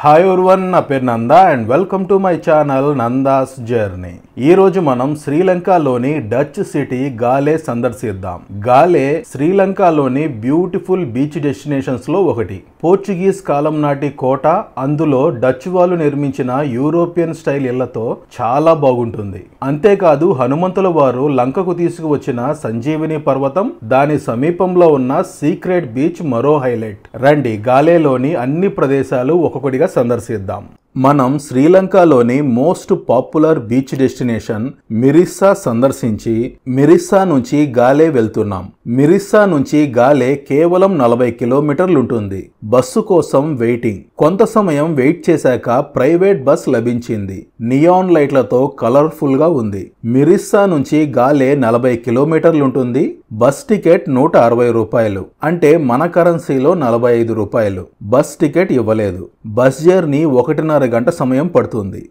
Hi everyone, నా పేరు Nanda and welcome to my channel Nanda's journey. ఈ రోజు మనం శ్రీలంకలోని డచ్ సిటీ గాలే సందర్శిద్దాం. గాలే శ్రీలంకలోని బ్యూటిఫుల్ బీచ్ డెస్టినేషన్స్ లో ఒకటి. పోర్చుగీస్ కాలం నాటి కోట, అందులో డచ్ వాళ్ళు నిర్మించిన యూరోపియన్ స్టైల్ ఇళ్లతో చాలా బాగుంటుంది. అంతేకాదు హనుమంతుల వారు లంకకు తీసుకువచ్చిన సంజీవిని పర్వతం, దాని సమీపంలో ఉన్న సీక్రెట్ బీచ్ మరో హైలైట్. రండి గాలేలోని అన్ని ప్రదేశాలు ఒక్కొక్కటిగా సందర్శిద్దాం. మనం శ్రీలంకలోని most popular beach destination Mirissa సందర్శించి మిరిస్సా నుంచి గాలే వెళ్తున్నాం. మిరిస్సా నుంచి గాలే కేవలం 40 కిలోమీటర్లు ఉంటుంది. బస్సు కోసం వెయిటింగ్. కొంత సమయం వెయిట్ చేశాక ప్రైవేట్ బస్ లభించింది. నియాన్ లైట్లతో కలర్ఫుల్ గా ఉంది. మిరిస్సా నుంచి గాలే 40 కిలోమీటర్లు ఉంటుంది. బస్ టికెట్ 160 రూపాయలు, అంటే మన కరెన్సీలో 45 రూపాయలు. బస్ టికెట్ ఇవ్వలేదు. బస్ జర్నీ 1.5 గంట సమయం పడుతుంది.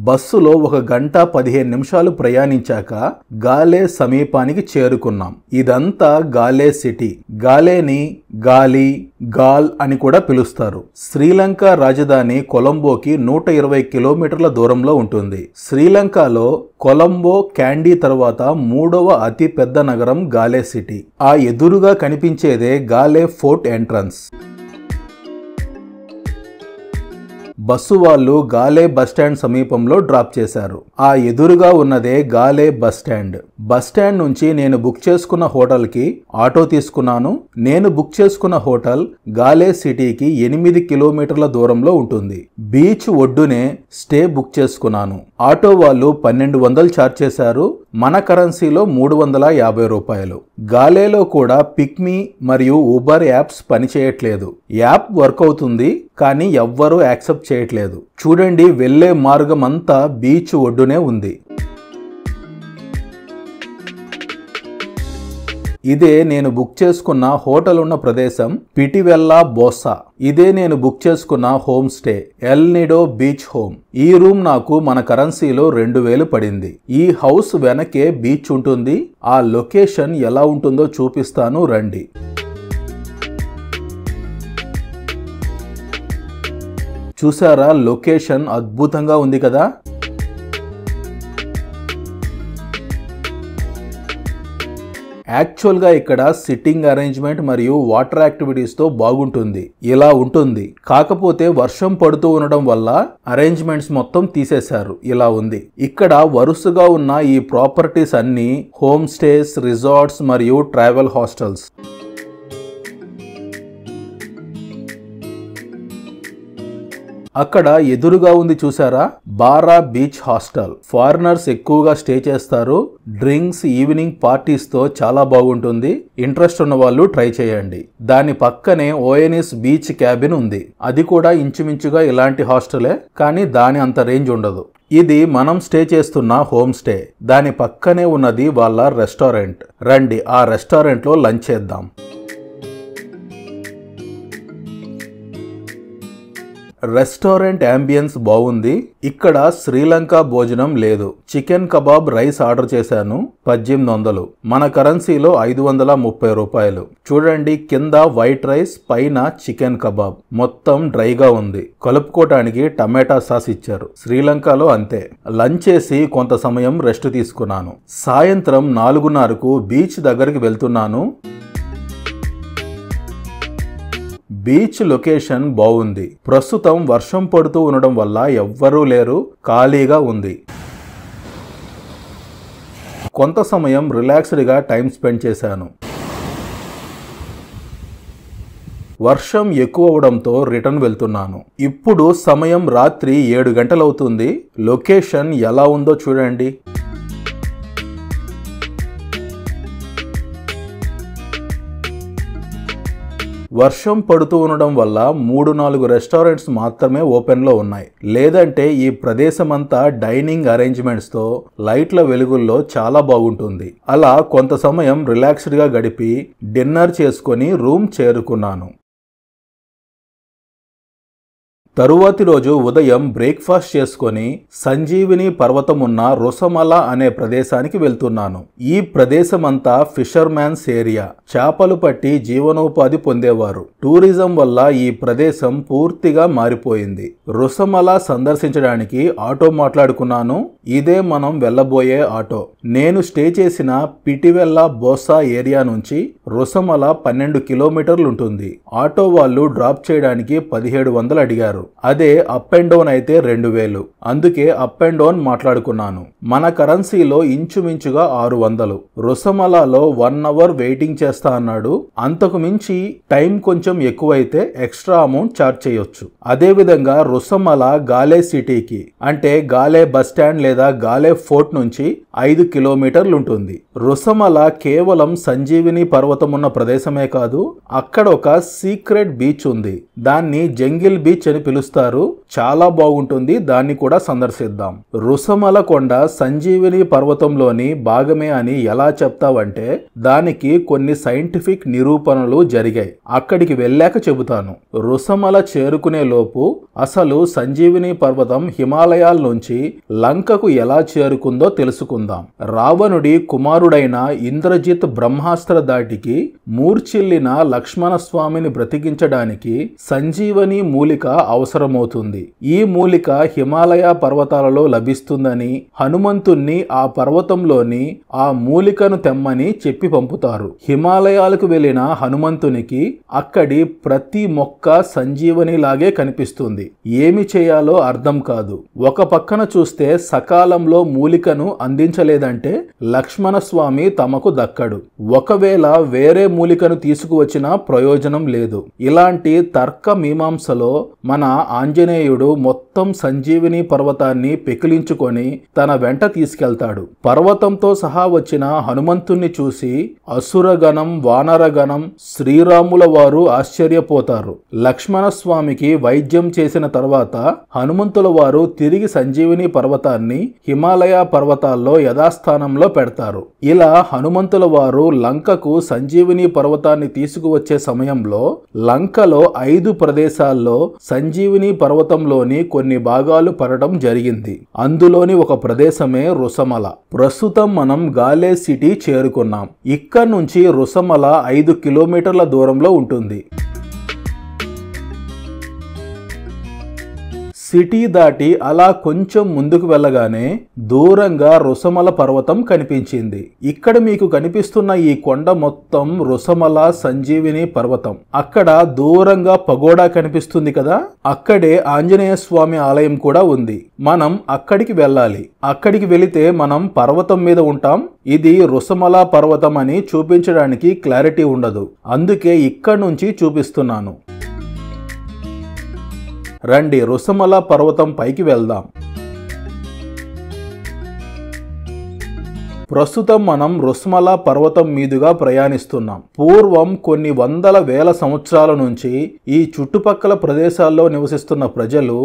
బస్సులో 1 గంట 15 నిమిషాలు ప్రయాణించాక గాలే సమీపానికి చేరుకున్నాం. ఇదంతా గాలే సిటీ. గాలేని గాలి, గాల్ అని కూడా పిలుస్తారు. శ్రీలంక రాజధాని కొలంబోకి 120 కిలోమీటర్ల దూరంలో ఉంటుంది. శ్రీలంకలో కొలంబో, క్యాండీ తర్వాత 3వ అతి పెద్ద నగరం గాలే సిటీ. ఆ ఎదురుగా కనిపించేదే గాలే ఫోర్ట్ ఎంట్రన్స్. బస్సు వాళ్ళు గాలే బస్టాండ్ సమీపంలో డ్రాప్ చేశారు. ఆ ఎదురుగా ఉన్నదే గాలే బస్టాండ్. బస్టాండ్ నుంచి నేను బుక్ చేసుకున్న హోటల్కి ఆటో తీసుకున్నాను. నేను బుక్ చేసుకున్న హోటల్ గాలే సిటీకి 8 కిలోమీటర్ల దూరంలో ఉంటుంది. బీచ్ ఒడ్డునే స్టే బుక్ చేసుకున్నాను. ఆటో వాళ్ళు 1200 ఛార్జ్ చేశారు. మన కరెన్సీలో 350 రూపాయలు. గాలేలో కూడా పిక్మీ మరియు ఊబర్ యాప్స్ పనిచేయట్లేదు. యాప్ వర్క్ అవుతుంది కానీ ఎవ్వరూ యాక్సెప్ట్ చేయట్లేదు. చూడండి, వెళ్లే మార్గం అంతా బీచ్ ఒడ్డునే ఉంది. ఇదే నేను బుక్ చేసుకున్న హోటల్ ఉన్న ప్రదేశం పిటివెల్లా బోసా. ఇదే నేను బుక్ చేసుకున్న home stay El Nido beach home. ఈ రూమ్ నాకు మన కరెన్సీలో 2000 పడింది. ఈ హౌస్ వెనకే బీచ్ ఉంటుంది. ఆ లొకేషన్ ఎలా ఉంటుందో చూపిస్తాను, రండి. చూసారా, లొకేషన్ అద్భుతంగా ఉంది కదా. యాక్చువల్గా ఇక్కడ సిట్టింగ్ అరేంజ్మెంట్ మరియు వాటర్ యాక్టివిటీస్తో బాగుంటుంది. ఇలా ఉంటుంది. కాకపోతే వర్షం పడుతూ ఉండడం వల్ల అరేంజ్మెంట్స్ మొత్తం తీసేశారు. ఇలా ఉంది. ఇక్కడ వరుసగా ఉన్న ఈ ప్రాపర్టీస్ అన్ని హోమ్ స్టేస్, రిసార్ట్స్ మరియు ట్రావెల్ హాస్టల్స్. అక్కడ ఎదురుగా ఉంది చూసారా, బారా బీచ్ హాస్టల్. ఫారినర్స్ ఎక్కువగా స్టే చేస్తారు. డ్రింక్స్, ఈవినింగ్ పార్టీస్ తో చాలా బాగుంటుంది. ఇంట్రెస్ట్ ఉన్న వాళ్ళు ట్రై చేయండి. దాని పక్కనే ఓఎన్ఎస్ బీచ్ క్యాబిన్ ఉంది. అది కూడా ఇంచుమించుగా ఇలాంటి హాస్టలే, కానీ దాని అంత రేంజ్ ఉండదు. ఇది మనం స్టే చేస్తున్న హోమ్ స్టే. దాని పక్కనే ఉన్నది వాళ్ళ రెస్టారెంట్. రండి ఆ రెస్టారెంట్ లో లంచ్ చేద్దాం. రెస్టారెంట్ అంబియన్స్ బాగుంది. ఇక్కడ శ్రీలంక భోజనం లేదు. చికెన్ కబాబ్ రైస్ ఆర్డర్ చేశాను. 1800. మన కరెన్సీలో 530 రూపాయలు. చూడండి, కింద వైట్ రైస్, పైన చికెన్ కబాబ్. మొత్తం డ్రైగా ఉంది. కలుపుకోవటానికి టమాటా సాస్ ఇచ్చారు. శ్రీలంకలో అంతే. లంచ్ చేసి కొంత సమయం రెస్ట్ తీసుకున్నాను. సాయంత్రం 4:30కు బీచ్ దగ్గరికి వెళ్తున్నాను. బీచ్ లొకేషన్ బాగుంది. ప్రస్తుతం వర్షం పడుతూ ఉండడం వల్ల ఎవ్వరూ లేరు, ఖాళీగా ఉంది. కొంత సమయం రిలాక్స్డ్గా టైం స్పెండ్ చేశాను. వర్షం ఎక్కువ అవడంతో రిటర్న్ వెళ్తున్నాను. ఇప్పుడు సమయం రాత్రి 7 గంటలవుతుంది. లొకేషన్ ఎలా ఉందో చూడండి. వర్షం పడుతూ ఉండడం వల్ల 3-4 రెస్టారెంట్స్ మాత్రమే ఓపెన్లో ఉన్నాయి. లేదంటే ఈ ప్రదేశమంతా డైనింగ్ అరేంజ్మెంట్స్తో లైట్ల వెలుగుల్లో చాలా బాగుంటుంది. అలా కొంత సమయం రిలాక్స్డ్గా గడిపి డిన్నర్ చేసుకొని రూమ్ చేరుకున్నాను. తరువాతి రోజు ఉదయం బ్రేక్ఫాస్ట్ చేసుకొని సంజీవిని పర్వతం ఉన్న రొసమల అనే ప్రదేశానికి వెళ్తున్నాను. ఈ ప్రదేశమంతా ఫిషర్మ్యాన్స్ ఏరియా. చేపలు పట్టి జీవనోపాధి పొందేవారు. టూరిజం వల్ల ఈ ప్రదేశం పూర్తిగా మారిపోయింది. రొసమల సందర్శించడానికి ఆటో మాట్లాడుకున్నాను. ఇదే మనం వెళ్ళబోయే ఆటో. నేను స్టే చేసిన పిటివెల్ల బోసా ఏరియా నుంచి రొసమల 12 కిలోమీటర్లు ఉంటుంది. ఆటో వాళ్ళు డ్రాప్ చేయడానికి 1700 అడిగారు. అదే అప్ అండ్ డౌన్ అయితే 2000. అందుకే అప్ అండ్ డౌన్ మాట్లాడుకున్నాను. మన కరెన్సీలో ఇంచుమించుగా 600. రొసమలలో 1 అవర్ వెయిటింగ్ చేస్తా అన్నాడు. అంతకు మించి టైం కొంచెం ఎక్కువైతే ఎక్స్ట్రా అమౌంట్ చార్జ్ చేయొచ్చు. అదే విధంగా రొసమల గాలే సిటీకి అంటే గాలే బస్ స్టాండ్ లేదా గాలే ఫోర్ట్ నుంచి 5 కిలోమీటర్లు ఉంటుంది. రొసమల కేవలం సంజీవిని పర్వతం ఉన్న ప్రదేశమే కాదు, అక్కడ ఒక సీక్రెట్ బీచ్ ఉంది. దాన్ని జంగిల్ బీచ్ అని పిలుస్తారు. చాలా బాగుంటుంది. దాన్ని కూడా సందర్శిద్దాం. రొసమల కొండ సంజీవిని పర్వతంలోని భాగమే అని ఎలా చెప్తావంటే దానికి కొన్ని సైంటిఫిక్ నిరూపణలు జరిగాయి. అక్కడికి వెళ్ళాక చెబుతాను. రొసమల చేరుకునే లోపు అసలు సంజీవిని పర్వతం హిమాలయాల నుంచి లంకకు ఎలా చేరుకుందో తెలుసుకుందాం. రావణుడి కుమారుడైన ఇంద్రజిత్ బ్రహ్మాస్త్ర దాటికి మూర్ఛిల్లిన లక్ష్మణ స్వామిని బ్రతికించడానికి సంజీవని మూలిక అవసరమవుతుంది. ఈ మూలిక హిమాలయ పర్వతాలలో లభిస్తుందని హనుమంతుణ్ణి ఆ పర్వతంలోని ఆ మూలికను తెమ్మని చెప్పి పంపుతారు. హిమాలయాలకు వెళ్లిన హనుమంతునికి అక్కడి ప్రతి మొక్క సంజీవని లాగే కనిపిస్తుంది. ఏమి చేయాలో అర్థం కాదు. ఒక పక్కన చూస్తే సకాలంలో మూలికను అందించలేదంటే లక్ష్మణ స్వామి తమకు దక్కడు. ఒకవేళ వేరే మూలికను తీసుకువచ్చినా ప్రయోజనం లేదు. ఇలాంటి తర్క మీమాంసలో మన ఆంజనేయుడు మొత్తం సంజీవిని పర్వతాన్ని పెకిలించుకొని తన వెంట తీసుకెళ్తాడు. పర్వతంతో సహా వచ్చిన హనుమంతుణ్ణి చూసి అసురగణం, వానరగణం, శ్రీరాముల వారు ఆశ్చర్యపోతారు. లక్ష్మణ స్వామికి వైద్యం చేసిన తర్వాత హనుమంతుల వారు తిరిగి సంజీవిని పర్వతాన్ని హిమాలయ పర్వతాల్లో యథాస్థానంలో పెడతారు. ఇలా హనుమంతుల వారు లంకకు సంజీవిని పర్వతాన్ని తీసుకువచ్చే సమయంలో లంకలో 5 ప్రదేశాల్లో సంజీవిని పర్వతంలోని కొన్ని భాగాలు పడటం జరిగింది. అందులోని ఒక ప్రదేశమే రొసమల. ప్రస్తుతం మనం గాలే సిటీ చేరుకున్నాం. ఇక్కడ నుంచి రొసమల 5 కిలోమీటర్ల దూరంలో ఉంటుంది. సిటీ దాటి అలా కొంచెం ముందుకు వెళ్ళగానే దూరంగా రొసమల పర్వతం కనిపించింది. ఇక్కడ మీకు కనిపిస్తున్న ఈ కొండ మొత్తం రొసమల సంజీవిని పర్వతం. అక్కడ దూరంగా పగోడా కనిపిస్తుంది కదా, అక్కడే ఆంజనేయ స్వామి ఆలయం కూడా ఉంది. మనం అక్కడికి వెళ్ళాలి. అక్కడికి వెళితే మనం పర్వతం మీద ఉంటాం. ఇది రొసమల పర్వతం అని చూపించడానికి క్లారిటీ ఉండదు. అందుకే ఇక్కడ నుంచి చూపిస్తున్నాను. రండి రొసమల పర్వతం పైకి వెళ్దాం. ప్రస్తుతం మనం రొసమల పర్వతం మీదుగా ప్రయాణిస్తున్నాం. పూర్వం కొన్ని వందల వేల సంవత్సరాల నుంచి ఈ చుట్టుపక్కల ప్రదేశాల్లో నివసిస్తున్న ప్రజలు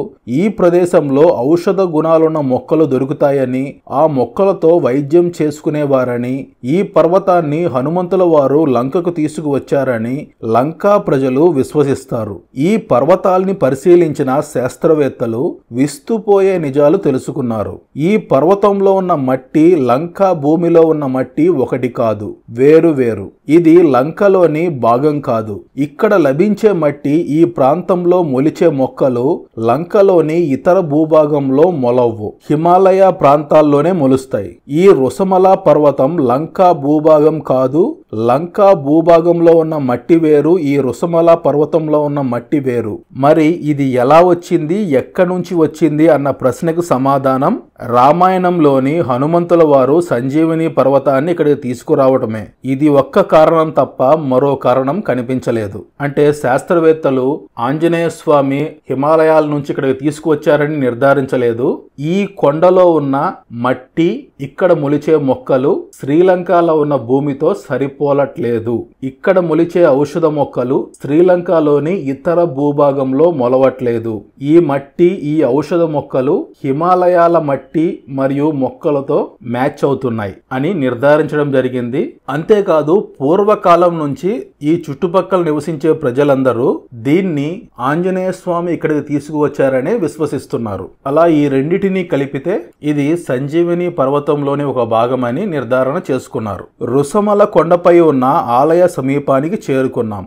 ఈ ప్రదేశంలో ఔషధ గుణాలున్న మొక్కలు దొరుకుతాయని, ఆ మొక్కలతో వైద్యం చేసుకునేవారని, ఈ పర్వతాన్ని హనుమంతుల వారు లంకకు తీసుకువచ్చారని లంకా ప్రజలు విశ్వసిస్తారు. ఈ పర్వతాల్ని పరిశీలించిన శాస్త్రవేత్తలు విస్తుపోయే నిజాలు తెలుసుకున్నారు. ఈ పర్వతంలో ఉన్న మట్టి లంకా భూమిలో ఉన్న మట్టి ఒకటి కాదు, వేరు. ఇది లంకలోని భాగం కాదు. ఇక్కడ లభించే మట్టి ఈ ప్రాంతంలో మొలిచే మొక్కలు లంకలోని ఇతర భూభాగంలో మొలవ్వు. హిమాలయ ప్రాంతాల్లోనే మొలుస్తాయి. ఈ రొసమల పర్వతం లంకా భూభాగం కాదు. లంకా భూభాగంలో ఉన్న మట్టి వేరు, ఈ రొసమల పర్వతంలో ఉన్న మట్టి వేరు. మరి ఇది ఎలా వచ్చింది, ఎక్కడి నుంచి వచ్చింది అన్న ప్రశ్నకు సమాధానం రామాయణంలోని హనుమంతుల వారు సంజీవిని పర్వతాన్ని ఇక్కడికి తీసుకురావటమే. ఇది ఒక్క కారణం తప్ప మరో కారణం కనిపించలేదు. అంటే శాస్త్రవేత్తలు ఆంజనేయ స్వామి హిమాలయాల నుంచి ఇక్కడికి తీసుకువచ్చారని నిర్ధారించలేదు. ఈ కొండలో ఉన్న మట్టి, ఇక్కడ మొలిచే మొక్కలు శ్రీలంకలో ఉన్న భూమితో సరిపో సరిపోలట్లేదు. ఇక్కడ మొలిచే ఔషధ మొక్కలు శ్రీలంకలోని ఇతర భూభాగంలో మొలవట్లేదు. ఈ మట్టి, ఈ ఔషధ మొక్కలు హిమాలయాల మట్టి మరియు మొక్కలతో మ్యాచ్ అవుతున్నాయి అని నిర్ధారించడం జరిగింది. అంతేకాదు పూర్వకాలం నుంచి ఈ చుట్టుపక్కల నివసించే ప్రజలందరూ దీన్ని ఆంజనేయ స్వామి ఇక్కడికి తీసుకువచ్చారని విశ్వసిస్తున్నారు. అలా ఈ రెండిటిని కలిపితే ఇది సంజీవిని పర్వతంలోని ఒక భాగమని నిర్ధారణ చేసుకున్నారు. రుసమల కొండపై ఉన్న ఆలయ సమీపానికి చేరుకున్నాం.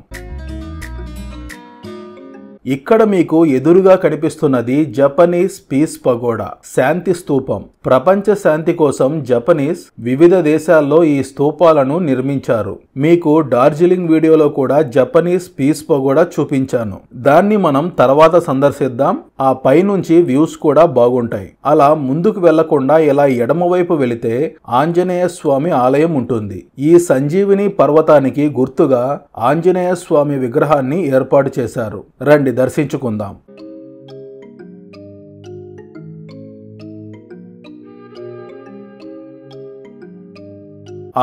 ఇక్కడ మీకు ఎదురుగా కనిపిస్తున్నది జపనీస్ పీస్ పగోడా, శాంతి స్తూపం. ప్రపంచ శాంతి కోసం జపనీస్ వివిధ దేశాల్లో ఈ స్తూపాలను నిర్మించారు. మీకు డార్జిలింగ్ వీడియోలో కూడా జపనీస్ పీస్ పగోడా చూపించాను. దాన్ని మనం తర్వాత సందర్శిద్దాం. ఆ పైనుంచి వ్యూస్ కూడా బాగుంటాయి. అలా ముందుకు వెళ్లకుండా ఇలా ఎడమవైపు వెళితే ఆంజనేయ స్వామి ఆలయం ఉంటుంది. ఈ సంజీవిని పర్వతానికి గుర్తుగా ఆంజనేయ స్వామి విగ్రహాన్ని ఏర్పాటు చేశారు. రండి దర్శించుకుందాం.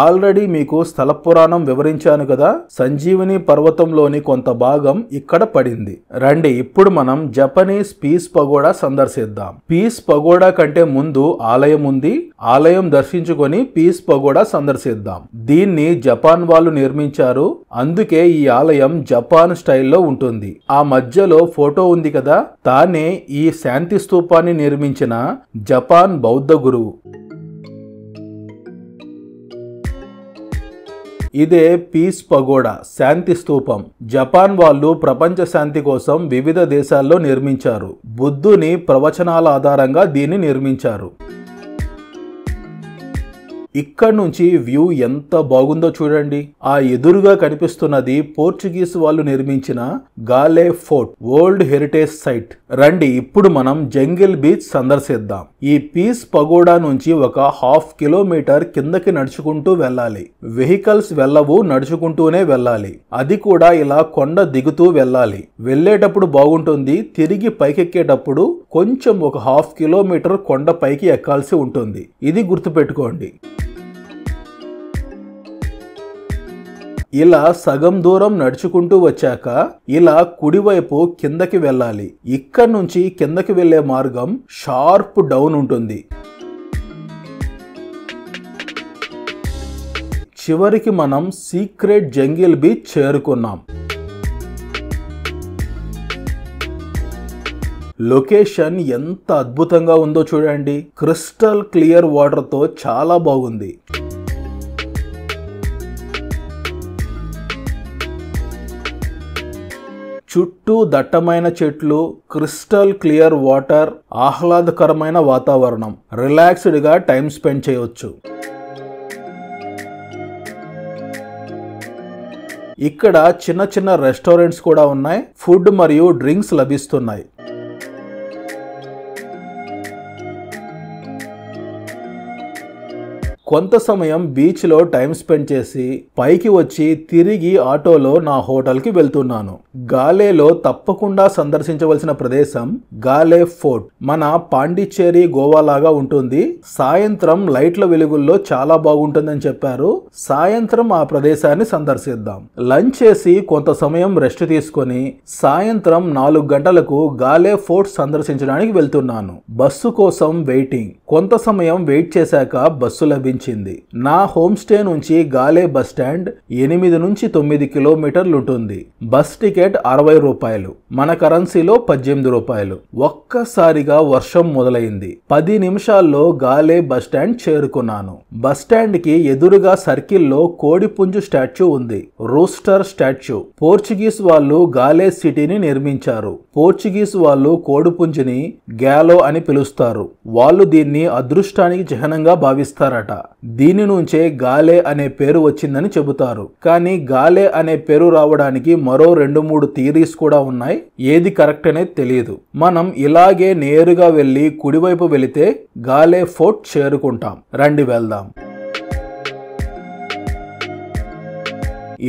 ఆల్రెడీ మీకు స్థల పురాణం వివరించాను కదా. సంజీవిని పర్వతంలోని కొంత భాగం ఇక్కడ పడింది. రండి ఇప్పుడు మనం జపనీస్ పీస్ పగోడా సందర్శిద్దాం. పీస్ పగోడా కంటే ముందు ఆలయం ఉంది. ఆలయం దర్శించుకొని పీస్ పగోడా సందర్శిద్దాం. దీన్ని జపాన్ వాళ్ళు నిర్మించారు. అందుకే ఈ ఆలయం జపాన్ స్టైల్లో ఉంటుంది. ఆ మధ్యలో ఫోటో ఉంది కదా, తానే ఈ శాంతి స్తూపాన్ని నిర్మించిన జపాన్ బౌద్ధ గురువు. ఇదే పీస్ పగోడా, శాంతి స్తూపం. జపాన్ వాళ్ళు ప్రపంచ శాంతి కోసం వివిధ దేశాల్లో నిర్మించారు. బుద్ధుని ప్రవచనాల ఆధారంగా దీన్ని నిర్మించారు. ఇక్కడ నుంచి వ్యూ ఎంత బాగుందో చూడండి. ఆ ఎదురుగా కనిపిస్తున్నది పోర్చుగీస్ వాళ్ళు నిర్మించిన గాలే ఫోర్ట్, వరల్డ్ హెరిటేజ్ సైట్. రండి ఇప్పుడు మనం జంగిల్ బీచ్ సందర్శిద్దాం. ఈ పీస్ పగోడా నుంచి ఒక 1/2 కిలోమీటర్ కిందకి నడుచుకుంటూ వెళ్ళాలి. వెహికల్స్ వెళ్ళవు, నడుచుకుంటూనే వెళ్ళాలి. అది కూడా ఇలా కొండ దిగుతూ వెళ్ళాలి. వెళ్ళేటప్పుడు బాగుంటుంది, తిరిగి పైకెక్కేటప్పుడు కొంచెం ఒక 1/2 కిలోమీటర్ కొండ పైకి ఎక్కాల్సి ఉంటుంది. ఇది గుర్తుపెట్టుకోండి. ఇలా సగం దూరం నడుచుకుంటూ వచ్చాక ఇలా కుడివైపు కిందకి వెళ్ళాలి. ఇక్కడ నుంచి కిందకి వెళ్లే మార్గం షార్ప్ డౌన్ ఉంటుంది. చివరికి మనం సీక్రెట్ జంగిల్ బీచ్ చేరుకున్నాం. లొకేషన్ ఎంత అద్భుతంగా ఉందో చూడండి. క్రిస్టల్ క్లియర్ వాటర్ తో చాలా బాగుంది. చుట్టూ దట్టమైన చెట్లు, క్రిస్టల్ క్లియర్ వాటర్, ఆహ్లాదకరమైన వాతావరణం. రిలాక్స్డ్ గా టైం స్పెండ్ చేయొచ్చు. ఇక్కడ చిన్న చిన్న రెస్టారెంట్స్ కూడా ఉన్నాయి. ఫుడ్ మరియు డ్రింక్స్ లభిస్తున్నాయి. కొంత సమయం బీచ్ లో టైం స్పెండ్ చేసి పైకి వచ్చి తిరిగి ఆటోలో నా హోటల్కి వెళ్తున్నాను. గాలేలో తప్పకుండా సందర్శించవలసిన ప్రదేశం గాలే ఫోర్ట్. మన పాండిచ్చేరి, గోవా లాగా ఉంటుంది. సాయంత్రం లైట్ల వెలుగుల్లో చాలా బాగుంటుందని చెప్పారు. సాయంత్రం ఆ ప్రదేశాన్ని సందర్శిద్దాం. లంచ్ చేసి కొంత సమయం రెస్ట్ తీసుకొని సాయంత్రం 4 గంటలకు గాలే ఫోర్ట్ సందర్శించడానికి వెళ్తున్నాను. బస్సు కోసం వెయిటింగ్. కొంత సమయం వెయిట్ చేశాక బస్సు లభించింది. నా హోమ్ స్టే నుంచి గాలే బస్ స్టాండ్ 8 నుంచి 9 కిలోమీటర్లు ఉంటుంది. బస్ టికెట్ 60 రూపాయలు, మన కరెన్సీలో 18 రూపాయలు. ఒక్కసారిగా వర్షం మొదలైంది. 10 నిమిషాల్లో గాలే బస్ స్టాండ్ చేరుకున్నాను. బస్ స్టాండ్ కి ఎదురుగా సర్కిల్లో కోడిపుంజు స్టాచ్యూ ఉంది, రూస్టర్ స్టాచ్యూ. పోర్చుగీస్ వాళ్ళు గాలే సిటీని నిర్మించారు. పోర్చుగీస్ వాళ్ళు కోడిపుంజుని గ్యాలో అని పిలుస్తారు. వాళ్ళు దీన్ని అదృష్టానికి చిహ్నంగా భావిస్తారట. దీని నుంచే గాలే అనే పేరు వచ్చిందని చెబుతారు. కానీ గాలే అనే పేరు రావడానికి మరో 2-3 థియరీస్ కూడా ఉన్నాయి. ఏది కరెక్ట్ అనేది తెలియదు. మనం ఇలాగే నేరుగా వెళ్లి కుడివైపు వెళితే గాలే ఫోర్ట్ చేరుకుంటాం. రండి వెళ్దాం.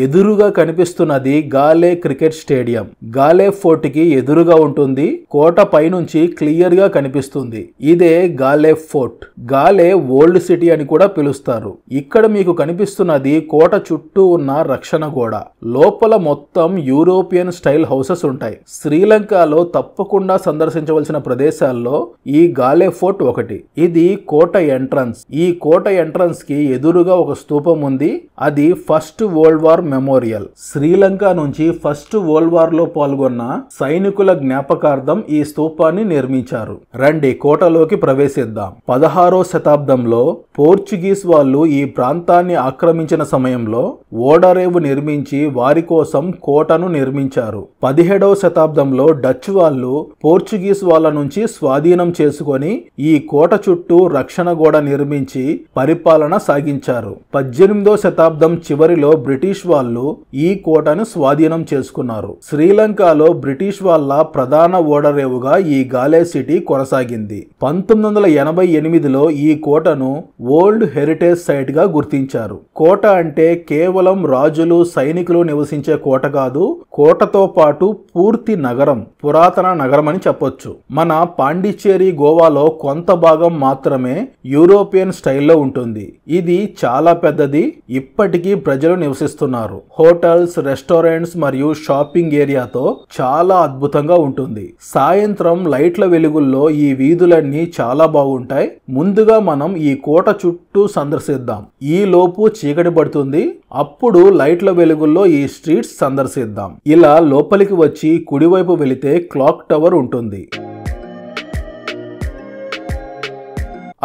ఎదురుగా కనిపిస్తున్నది గాలే క్రికెట్ స్టేడియం. గాలే ఫోర్ట్ కి ఎదురుగా ఉంటుంది. కోట పైనుంచి క్లియర్ గా కనిపిస్తుంది. ఇదే గాలే ఫోర్ట్. గాలే ఓల్డ్ సిటీ అని కూడా పిలుస్తారు. ఇక్కడ మీకు కనిపిస్తున్నది కోట చుట్టూ ఉన్న రక్షణ గోడ. లోపల మొత్తం యూరోపియన్ స్టైల్ హౌసెస్ ఉంటాయి. శ్రీలంకలో తప్పకుండా సందర్శించవలసిన ప్రదేశాల్లో ఈ గాలే ఫోర్ట్ ఒకటి. ఇది కోట ఎంట్రన్స్. ఈ కోట ఎంట్రన్స్ కి ఎదురుగా ఒక స్తూపం ఉంది. అది first world war memorial. Sri Lanka నుంచి ఫస్ట్ వరల్డ్ వార్ లో పాల్గొన్న సైనికుల జ్ఞాపకార్థం ఈ స్తూపాన్ని నిర్మించారు. రండి కోటలోకి ప్రవేశిద్దాం. 16వ శతాబ్దంలో పోర్చుగీస్ వాళ్ళు ఈ ప్రాంతాన్ని ఆక్రమించిన సమయంలో ఓడరేవు నిర్మించి వారి కోసం కోటను నిర్మించారు. 17వ శతాబ్దంలో డచ్ వాళ్ళు పోర్చుగీస్ వాళ్ళ నుంచి స్వాధీనం చేసుకొని ఈ కోట చుట్టూ రక్షణ గోడ నిర్మించి పరిపాలన సాగించారు. 18వ శతాబ్దం చివరిలో బ్రిటిష్ వాళ్ళు ఈ కోటను స్వాధీనం చేసుకున్నారు. శ్రీలంకలో బ్రిటిష్ వాళ్ళ ప్రధాన ఓడరేవుగా ఈ గాలే సిటీ కొనసాగింది. 1988లో ఈ కోటను వరల్డ్ హెరిటేజ్ సైట్ గా గుర్తించారు. కోట అంటే కేవలం రాజులు సైనికులు నివసించే కోట కాదు, కోటతో పాటు పూర్తి నగరం, పురాతన నగరం అని చెప్పొచ్చు. మన పాండిచ్చేరి గోవాలో కొంత భాగం మాత్రమే యూరోపియన్ స్టైల్లో ఉంటుంది. ఇది చాలా పెద్దది. ఇప్పటికీ ప్రజలు నివసిస్తున్నారు. హోటల్స్, రెస్టారెంట్స్ మరియు షాపింగ్ ఏరియాతో చాలా అద్భుతంగా ఉంటుంది. సాయంత్రం లైట్ల వెలుగుల్లో ఈ వీధులన్నీ చాలా బాగుంటాయి. ముందుగా మనం ఈ కోట చుట్టూ సందర్శిద్దాం. ఈ లోపు చీకటి పడుతుంది. అప్పుడు లైట్ల వెలుగుల్లో ఈ స్ట్రీట్స్ సందర్శిద్దాం. ఇలా లోపలికి వచ్చి కుడివైపు వెళితే క్లాక్ టవర్ ఉంటుంది.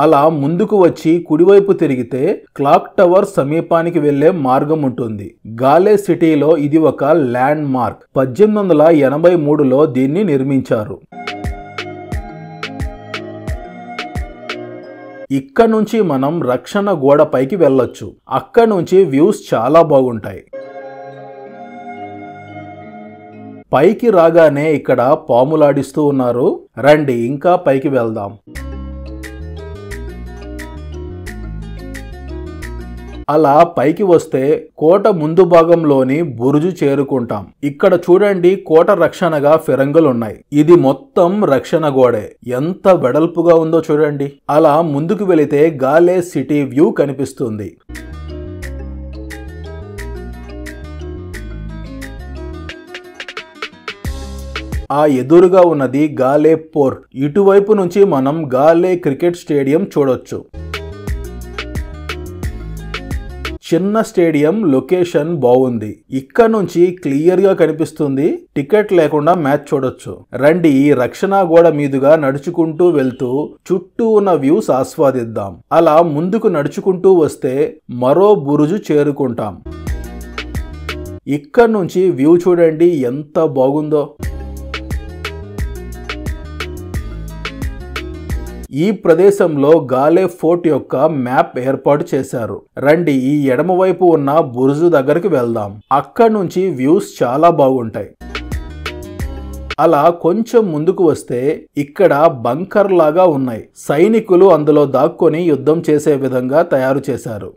అలా ముందుకు వచ్చి కుడివైపు తిరిగితే క్లాక్ టవర్ సమీపానికి వెళ్లే మార్గం ఉంటుంది. గాలే సిటీలో ఇది ఒక ల్యాండ్ మార్క్. 1883లో దీన్ని నిర్మించారు. ఇక్కడ నుంచి మనం రక్షణ గోడ పైకి వెళ్ళొచ్చు. అక్కడ నుంచి వ్యూస్ చాలా బాగుంటాయి. పైకి రాగానే ఇక్కడ పాములాడిస్తూ ఉన్నారు. రండి ఇంకా పైకి వెళ్దాం. అలా పైకి వస్తే కోట ముందు భాగంలోని బురుజు చేరుకుంటాం. ఇక్కడ చూడండి కోట రక్షణగా ఫిరంగులున్నాయి. ఇది మొత్తం రక్షణ గోడే. ఎంత వెడల్పుగా ఉందో చూడండి. అలా ముందుకు వెళితే గాలే సిటీ వ్యూ కనిపిస్తుంది. ఆ ఎదురుగా ఉన్నది గాలే పోర్ట్. ఇటువైపు నుంచి మనం గాలే క్రికెట్ స్టేడియం చూడొచ్చు. చిన్న స్టేడియం, లొకేషన్ బాగుంది. ఇక్కడ నుంచి క్లియర్ గా కనిపిస్తుంది. టికెట్ లేకుండా మ్యాచ్ చూడొచ్చు. రండి ఈ రక్షణ గోడ మీదుగా నడుచుకుంటూ వెళ్తూ చుట్టూ ఉన్న వ్యూస్ ఆస్వాదిద్దాం. అలా ముందుకు నడుచుకుంటూ వస్తే మరో బురుజు చేరుకుంటాం. ఇక్కడ నుంచి వ్యూ చూడండి ఎంత బాగుందో. ఈ ప్రదేశంలో గాలే ఫోర్ట్ యొక్క మ్యాప్ ఏర్పాటు చేశారు. రండి ఈ ఎడమవైపు ఉన్న బురుజు దగ్గరికి వెళ్దాం. అక్కడ నుంచి వ్యూస్ చాలా బాగుంటాయి. అలా కొంచెం ముందుకు వస్తే ఇక్కడ బంకర్ లాగా ఉన్నాయి. సైనికులు అందులో దాక్కొని యుద్ధం చేసే విధంగా తయారు చేశారు.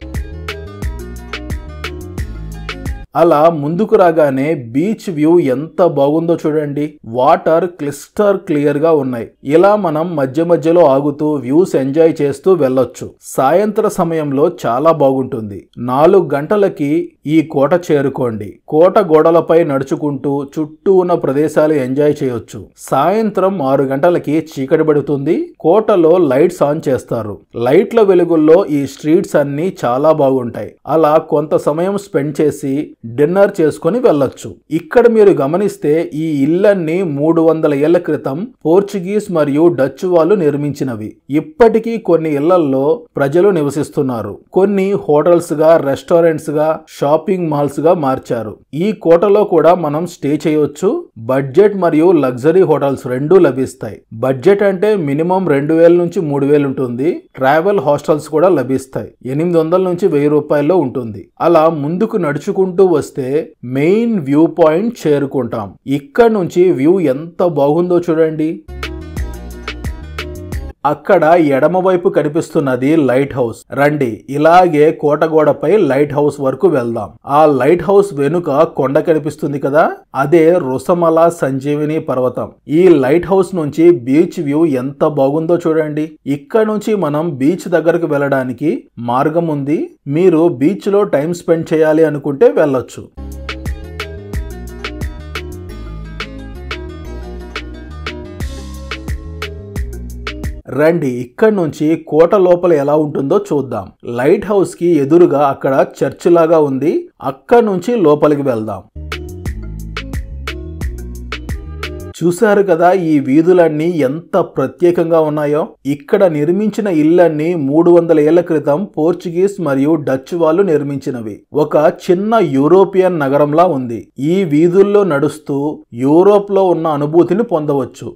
అలా ముందుకు రాగానే బీచ్ వ్యూ ఎంత బాగుందో చూడండి. వాటర్ క్లిస్టర్ క్లియర్ గా ఉన్నాయి. ఇలా మనం మధ్య మధ్యలో ఆగుతూ వ్యూస్ ఎంజాయ్ చేస్తూ వెళ్ళొచ్చు. సాయంత్ర సమయంలో చాలా బాగుంటుంది. 4 గంటలకి ఈ కోట చేరుకోండి. కోట గోడలపై నడుచుకుంటూ చుట్టూ ఉన్న ప్రదేశాలు ఎంజాయ్ చేయొచ్చు. సాయంత్రం 6 గంటలకి చీకటి పడుతుంది. కోటలో లైట్స్ ఆన్ చేస్తారు. లైట్ల వెలుగుల్లో ఈ స్ట్రీట్స్ అన్ని చాలా బాగుంటాయి. అలా కొంత సమయం స్పెండ్ చేసి డిన్నర్ చేసుకుని వెళ్ళొచ్చు. ఇక్కడ మీరు గమనిస్తే ఈ ఇళ్ళన్నీ 300 ఏళ్ల క్రితం పోర్చుగీస్ మరియు డచ్ వాళ్ళు నిర్మించినవి. ఇప్పటికీ కొన్ని ఇళ్లల్లో ప్రజలు నివసిస్తున్నారు. కొన్ని హోటల్స్ గా, రెస్టారెంట్స్ గా, షాపింగ్ మాల్స్ గా మార్చారు. ఈ కోటలో కూడా మనం స్టే చేయొచ్చు. బడ్జెట్ మరియు లగ్జరీ హోటల్స్ రెండూ లభిస్తాయి. బడ్జెట్ అంటే మినిమం 2000 నుంచి 3000 ఉంటుంది. ట్రావెల్ హాస్టల్స్ కూడా లభిస్తాయి. 800 నుంచి 1000 రూపాయల్లో ఉంటుంది. అలా ముందుకు నడుచుకుంటూ వస్తే మెయిన్ వ్యూ పాయింట్ చేరుకుంటాం. ఇక్కడ నుంచి వ్యూ ఎంత బాగుందో చూడండి. అక్కడ ఎడమవైపు కనిపిస్తున్నది లైట్ హౌస్. రండి ఇలాగే కోటగోడపై లైట్ హౌస్ వరకు వెళ్దాం. ఆ లైట్ హౌస్ వెనుక కొండ కనిపిస్తుంది కదా, అదే రుసమల సంజీవిని పర్వతం. ఈ లైట్ హౌస్ నుంచి బీచ్ వ్యూ ఎంత బాగుందో చూడండి. ఇక్కడ నుంచి మనం బీచ్ దగ్గరకు వెళ్ళడానికి మార్గం ఉంది. మీరు బీచ్ లో టైం స్పెండ్ చేయాలి అనుకుంటే వెళ్ళొచ్చు. రండి ఇక్కడ నుంచి కోట లోపల ఎలా ఉంటుందో చూద్దాం. లైట్ హౌస్ కి ఎదురుగా అక్కడ చర్చ్ లాగా ఉంది. అక్కడ నుంచి లోపలికి వెళ్దాం. చూశారు కదా ఈ వీధులన్నీ ఎంత ప్రత్యేకంగా ఉన్నాయో. ఇక్కడ నిర్మించిన ఇళ్ళన్నీ 300 ఏళ్ల క్రితం పోర్చుగీస్ మరియు డచ్ వాళ్ళు నిర్మించినవి. ఒక చిన్న యూరోపియన్ నగరంలా ఉంది. ఈ వీధుల్లో నడుస్తూ యూరోప్ లో ఉన్న అనుభూతిని పొందవచ్చు.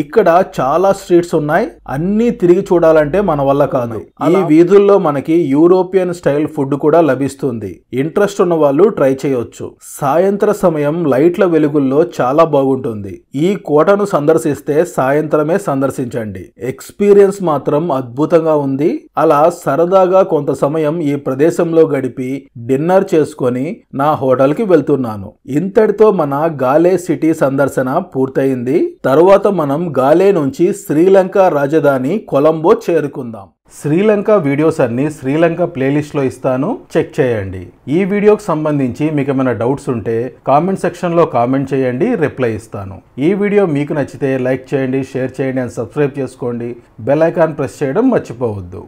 ఇక్కడ చాలా స్ట్రీట్స్ ఉన్నాయి. అన్ని తిరిగి చూడాలంటే మన వల్ల కాదు. ఈ వీధుల్లో మనకి యూరోపియన్ స్టైల్ ఫుడ్ కూడా లభిస్తుంది. ఇంట్రెస్ట్ ఉన్న వాళ్ళు ట్రై చేయొచ్చు. సాయంత్ర సమయం లైట్ల వెలుగుల్లో చాలా బాగుంటుంది. ఈ కోటను సందర్శిస్తే సాయంత్రమే సందర్శించండి. ఎక్స్పీరియన్స్ మాత్రం అద్భుతంగా ఉంది. అలా సరదాగా కొంత సమయం ఈ ప్రదేశంలో గడిపి డిన్నర్ చేసుకొని నా హోటల్ కి వెళ్తున్నాను. ఇంతటితో మన గాలే సిటీ సందర్శన పూర్తయింది. తరువాత మనం గాలే నుంచి శ్రీలంక రాజధాని కొలంబో చేరుకుందాం. శ్రీలంక వీడియోస్ అన్ని శ్రీలంక ప్లేలిస్ట్ లో ఇస్తాను, చెక్ చేయండి. ఈ వీడియోకి సంబంధించి మీకు ఏమైనా డౌట్స్ ఉంటే కామెంట్ సెక్షన్ లో కామెంట్ చేయండి, రిప్లై ఇస్తాను. ఈ వీడియో మీకు నచ్చితే లైక్ చేయండి, షేర్ చేయండి అండ్ సబ్స్క్రైబ్ చేసుకోండి. బెల్ ఐకాన్ ప్రెస్ చేయడం మర్చిపోవద్దు.